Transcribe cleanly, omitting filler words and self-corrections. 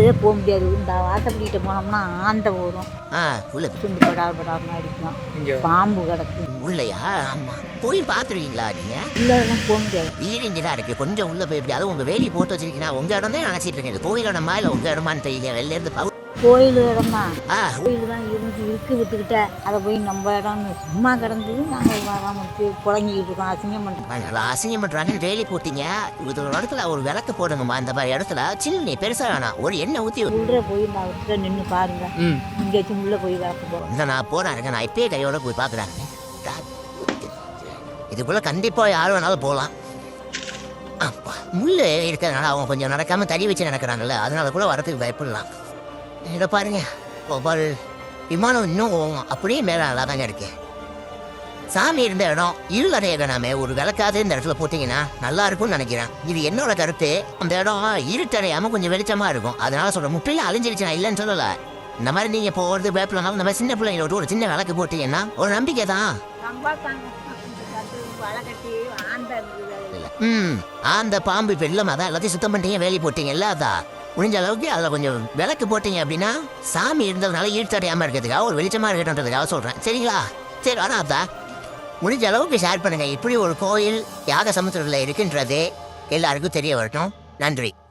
உள்ளே போக முடியாது. இந்த வாசப்படிக்கிட்ட போனோம்னா ஆந்தை வரும், உள்ள துண்டு படாமல் அடிக்கும், பாம்பு கிடக்கு. உள்ளயா? ஆமா, போய் பாத்துருவீங்களா நீங்க? உள்ளெல்லாம் போக முடியாது. வீடு இங்கதான் இருக்கு, கொஞ்சம் உள்ள போய் எப்படி? அதுவும் உங்க வேலி போட்டு வச்சிருக்கீங்கன்னா உங்க இடம் தான் நினைச்சிட்டு இருக்கேன். கோயிலோட இல்ல உங்க இடமான்னு தெரியல. வெளில இருந்து கோயில் இடம் தான், கோயில் தான் இருக்கு விட்டுக்கிட்ட. அதை போய் நம்ம இடம்னு சும்மா கிடந்தது. நாங்கள் வராமட்டு புழங்கிக்கிட்டு இருக்கோம். அசிங்கம் பண்ணுறோம். அசிங்கம் பண்றாங்கன்னு வேலி போட்டீங்க. இது ஒரு இடத்துல ஒரு விளக்கு போடுங்கம்மா. இந்த மாதிரி இடத்துல சின்ன பெருசா வேணாம், ஒரு எண்ணெய் ஊற்றி உள்ள போய் இந்த அவர்கிட்ட நின்று பாருங்க. இங்கேயாச்சும் உள்ள போய் விளக்கு போகிறோம். இந்த நான் போறேன், நான் இப்பயே கையோட போய் பார்க்குறேன். இதுக்குள்ள கண்டிப்பா யார் வேணாலும் போகலாம். முள்ளு இருக்கிறதுனால அவங்க கொஞ்சம் நடக்காம தடி வச்சு நடக்கிறாங்கல்ல, அதனால கூட வரத்துக்கு பயப்படலாம். இதை பாருங்க, ஒவ்வொரு விமானம் இன்னும் அப்படியே மேலே நல்லா தாங்க இருக்கு. சாமி இருந்த இடம் இருளடைய வேணாமே, ஒரு விளக்காது இந்த இடத்துல போட்டிங்கன்னா நல்லா இருக்கும்னு நினைக்கிறேன். இது என்னோட கருத்து. அந்த இடம் இருட்டடையாம கொஞ்சம் வெளிச்சமா இருக்கும், அதனால சொல்றேன். முற்றிலும் அழிஞ்சிருச்சு, நான் இல்லைன்னு சொல்லலை. இந்த மாதிரி நீங்க போகிறது பயப்படனாலும் இந்த மாதிரி சின்ன பிள்ளைங்களோட ஒரு சின்ன விளக்கு போட்டீங்கன்னா ஒரு நம்பிக்கை தான். அந்த பாம்பு இப்போ இல்லாம தான் எல்லாத்தையும் சுத்தம் பண்ணிட்டீங்க, வேலி போட்டீங்கல்ல. அதான் முடிஞ்ச அளவுக்கு அதில் கொஞ்சம் விளக்கு போட்டீங்க அப்படின்னா சாமி இருந்ததுனால ஈர்த்தடையாமல் இருக்கிறதுக்காக ஒரு வெளிச்சமாக இருக்கட்டும்ன்றதுக்காக சொல்கிறேன். சரிங்களா? சரி, ஆனால் அதான் முடிஞ்ச அளவுக்கு ஷேர் பண்ணுங்கள். இப்படி ஒரு கோயில் யாக சமுத்திரத்தில் இருக்குன்றது எல்லாருக்கும் தெரிய வரட்டும். நன்றி.